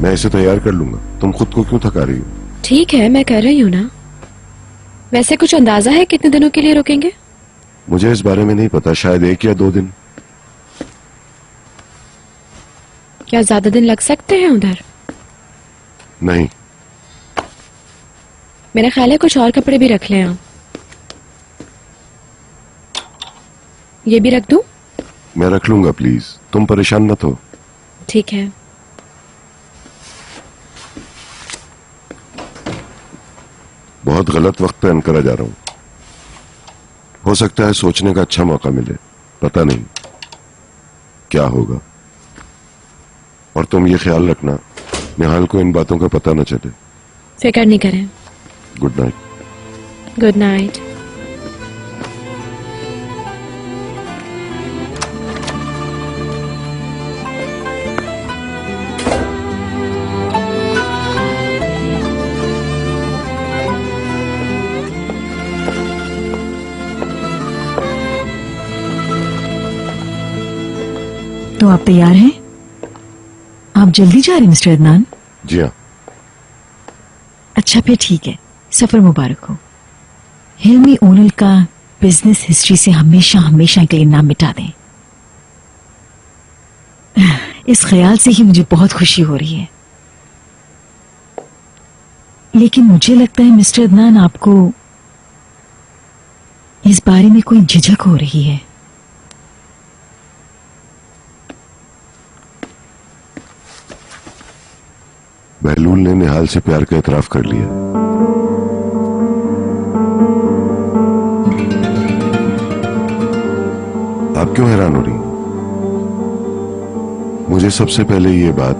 मैं इसे तैयार कर लूंगा, तुम खुद को क्यों थका रही हो? ठीक है, मैं कर रही हूँ ना। वैसे कुछ अंदाजा है कितने दिनों के लिए रुकेंगे? मुझे इस बारे में नहीं पता, शायद 1 या 2 दिन। क्या ज्यादा दिन लग सकते हैं उधर? नहीं। मेरा ख्याल है कुछ और कपड़े भी रख लें आप। ये भी रख दूं? मैं रख लूंगा, प्लीज तुम परेशान मत हो। ठीक है। बहुत गलत वक्त पे अनकरा जा रहा हूं। हो सकता है सोचने का अच्छा मौका मिले, पता नहीं क्या होगा। और तुम ये ख्याल रखना, निहाल को इन बातों का पता न चले। फिक्र नहीं करें। Good night. Good night. तो आप तैयार हैं? आप जल्दी जा रहे हैं मिस्टर अदनान? जी हाँ। अच्छा फिर ठीक है, सफर मुबारक हो। हिल्मी ओनल का बिजनेस हिस्ट्री से हमेशा हमेशा के लिए नाम मिटा दें। इस ख्याल से ही मुझे बहुत खुशी हो रही है। लेकिन मुझे लगता है मिस्टर अदनान, आपको इस बारे में कोई झिझक हो रही है। बहलूल ने निहाल से प्यार का इतराफ कर लिया। आप क्यों हैरान हो रही? मुझे सबसे पहले ये बात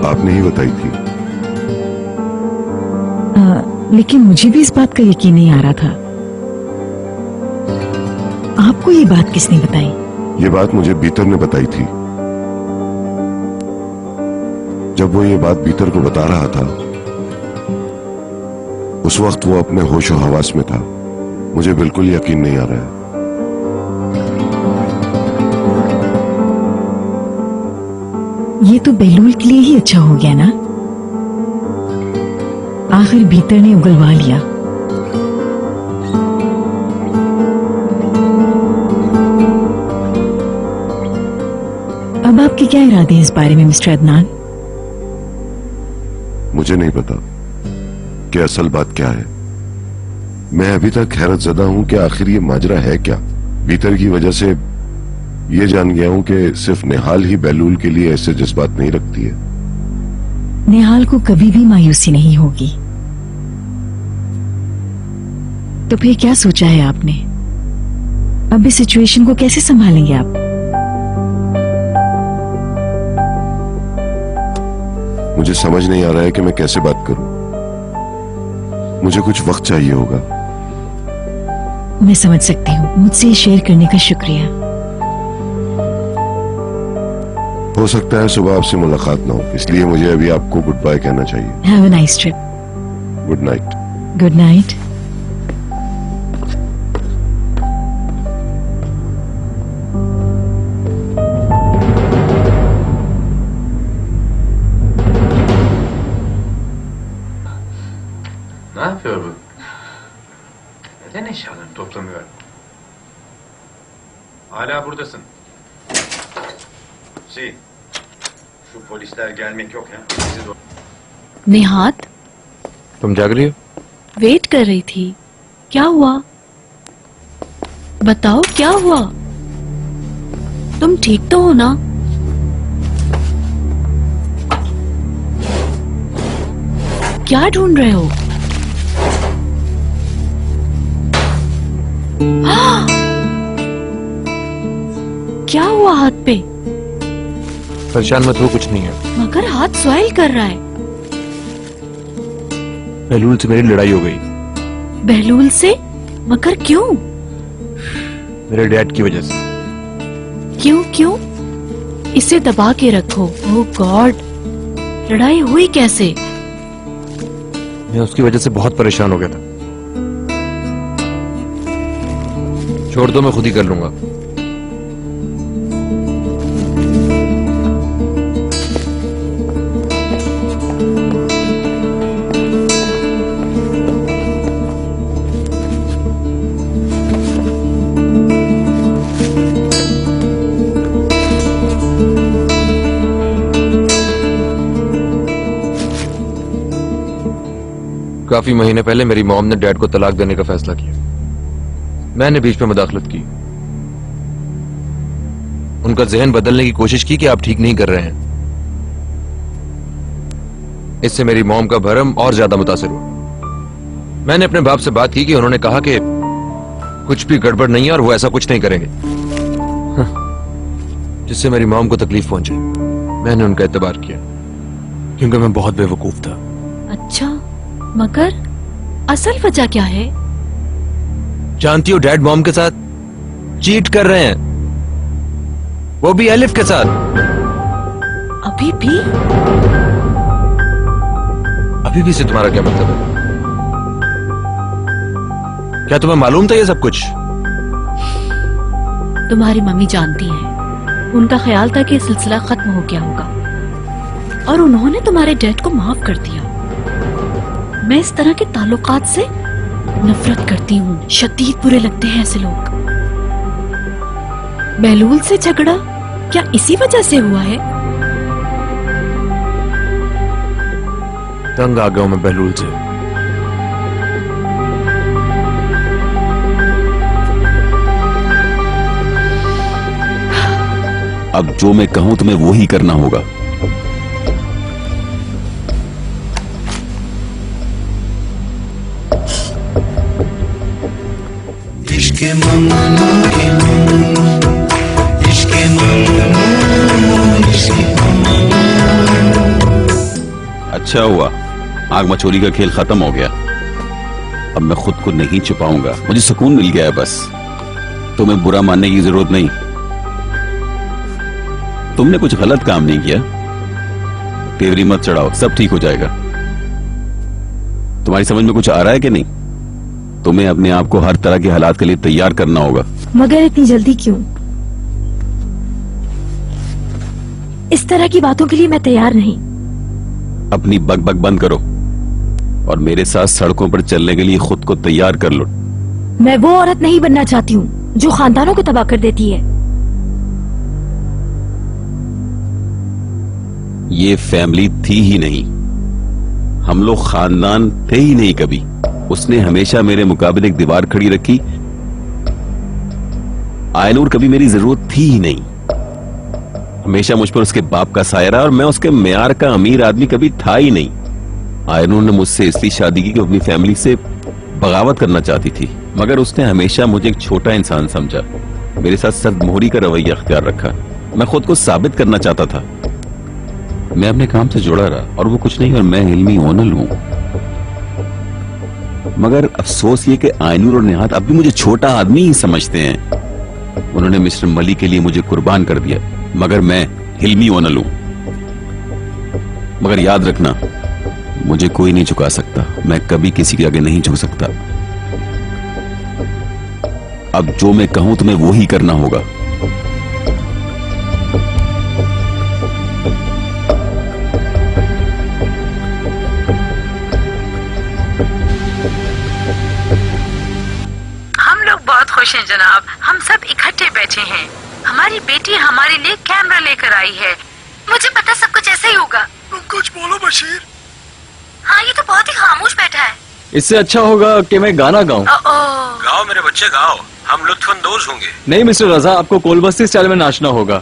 आपने ही बताई थी। लेकिन मुझे भी इस बात का यकीन नहीं आ रहा था। आपको ये बात किसने बताई? ये बात मुझे बीतर ने बताई थी। जब वो ये बात बीतर को बता रहा था, उस वक्त वो अपने होश और हवास में था। मुझे बिल्कुल यकीन नहीं आ रहा है। ये तो बहलूल के लिए ही अच्छा हो गया ना। आखिर भीतर ने उगलवा लिया। अब आपके क्या इरादे हैं इस बारे में मिस्टर अदनान? मुझे नहीं पता कि असल बात क्या है। मैं अभी तक हैरत ज़दा हूं कि आखिर ये माजरा है क्या। भीतर की वजह से ये जान गया हूं कि सिर्फ निहाल ही बहलूल के लिए ऐसे जज्बात नहीं रखती है। निहाल को कभी भी मायूसी नहीं होगी। तो फिर क्या सोचा है आपने? अब इस सिचुएशन को कैसे संभालेंगे आप? मुझे समझ नहीं आ रहा है कि मैं कैसे बात करूं। मुझे कुछ वक्त चाहिए होगा। मैं समझ सकती हूँ। मुझसे शेयर करने का शुक्रिया। हो सकता है सुबह आपसे मुलाकात ना हो, इसलिए मुझे अभी आपको गुड बाय कहना चाहिए। Have a nice trip. Good night. Good night. Ne yapıyor bu? Neden eşyalarını toplamıyor? Hala buradasın. Şu polisler gelmek yok ya. Bizi निहात, तुम जाग रही हो? वेट कर रही थी। क्या हुआ? बताओ क्या हुआ? तुम ठीक तो हो ना? क्या ढूंढ रहे हो? हाँ! क्या हुआ हाथ पे? परेशान मत हो, कुछ नहीं है। मगर हाथ स्वाइल कर रहा है। बहलूल से मेरी लड़ाई हो गई। बहलूल से? मगर क्यों? मेरे डैड की वजह से। क्यों क्यों? इसे दबा के रखो। ओह गॉड, लड़ाई हुई कैसे? मैं उसकी वजह से बहुत परेशान हो गया था। छोड़ दो, मैं खुद ही कर लूंगा। काफी महीने पहले मेरी मॉम ने डैड को तलाक देने का फैसला किया। मैंने बीच में मदाखलत की, उनका जहन बदलने की कोशिश की कि आप ठीक नहीं कर रहे हैं। इससे मेरी मॉम का भरम और ज्यादा मुतासिर हुआ। मैंने अपने बाप से बात की कि उन्होंने कहा कि कुछ भी गड़बड़ नहीं है और वो ऐसा कुछ नहीं करेंगे, जिससे मेरी मॉम को तकलीफ पहुंची। मैंने उनका एतबार किया क्योंकि मैं बहुत बेवकूफ था। अच्छा, मगर असल वजह क्या है? जानती हो, डैड मॉम के साथ चीट कर रहे हैं, वो भी एलिफ के साथ। अभी भी? अभी भी से तुम्हारा क्या मतलब है? क्या तुम्हें मालूम था ये सब कुछ? तुम्हारी मम्मी जानती है, उनका ख्याल था कि ये सिलसिला खत्म हो गया होगा और उन्होंने तुम्हारे डैड को माफ कर दिया। मैं इस तरह के ताल्लुकात से नफरत करती हूँ, शदीद बुरे लगते हैं ऐसे लोग। बहलूल से झगड़ा क्या इसी वजह से हुआ है? तंग आ गया हूं मैं बहलूल से। अब जो मैं कहूं तुम्हें वो ही करना होगा। अच्छा हुआ आग मचोरी का खेल खत्म हो गया। अब मैं खुद को नहीं छुपाऊंगा, मुझे सुकून मिल गया है। बस तुम्हें बुरा मानने की जरूरत नहीं। तुमने कुछ गलत काम नहीं किया। तेवरी मत चढ़ाओ, सब ठीक हो जाएगा। तुम्हारी समझ में कुछ आ रहा है कि नहीं? तुम्हें अपने आप को हर तरह के हालात के लिए तैयार करना होगा। मगर इतनी जल्दी क्यों? इस तरह की बातों के लिए मैं तैयार नहीं। अपनी बकबक बंद करो और मेरे साथ सड़कों पर चलने के लिए खुद को तैयार कर लो। मैं वो औरत नहीं बनना चाहती हूँ जो खानदानों को तबाह कर देती है। ये फैमिली थी ही नहीं, हम लोग खानदान थे ही नहीं कभी। उसने हमेशा मेरे मुकाबले एक दीवार खड़ी रखी। आयनूर कभी मेरी जरूरत थी ही नहीं। हमेशा मुझ पर उसके बाप का साया रहा और मैं उसके म्यार का अमीर आदमी कभी था ही नहीं। आयनूर ने मुझसे इसलिए शादी की कि अपनी फैमिली से बगावत करना चाहती थी, मगर उसने हमेशा मुझे एक छोटा इंसान समझा। मेरे साथ सर्द मोहरी का रवैया अख्तियार रखा। मैं खुद को साबित करना चाहता था। मैं अपने काम से जुड़ा रहा और वो कुछ नहीं, और मैं हिल्मी ओनल हूं। मगर अफसोस ये कि आयनूर और निहात अब भी मुझे छोटा आदमी ही समझते हैं। उन्होंने मिस्टर मली के लिए मुझे कुर्बान कर दिया, मगर मैं हिल्मी ओनल हूं। मगर याद रखना, मुझे कोई नहीं झुका सकता। मैं कभी किसी के आगे नहीं झुक सकता। अब जो मैं कहूं तुम्हें वो ही करना होगा। हम लोग बहुत खुश हैं जनाब। हम सब इकट्ठे बैठे हैं। हमारी बेटी हमारे लिए कैमरा लेकर आई है। मुझे पता सब कुछ ऐसे ही होगा। कुछ बोलो बशीर। हाँ, ये तो बहुत ही खामोश बैठा है। इससे अच्छा होगा कि मैं गाना गाऊं। गाओ मेरे बच्चे गाओ, हम लुत्फानंदोज होंगे। नहीं मिस्टर रजा, आपको कोलबस्ती स्टाइल में नाचना होगा।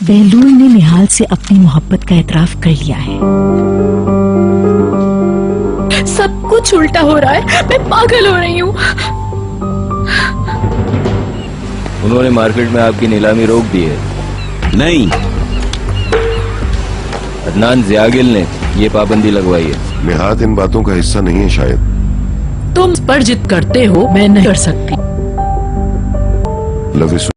बहलूल ने निहाल से अपनी मोहब्बत का एतराफ कर लिया है। सब कुछ उल्टा हो रहा है, मैं पागल हो रही हूँ। उन्होंने मार्केट में आपकी नीलामी रोक दी है। नहीं, अदनान ज़ियागिल ने ये पाबंदी लगवाई है। निहात इन बातों का हिस्सा नहीं है शायद। तुम पर जिद करते हो, मैं नहीं कर सकती। Love you.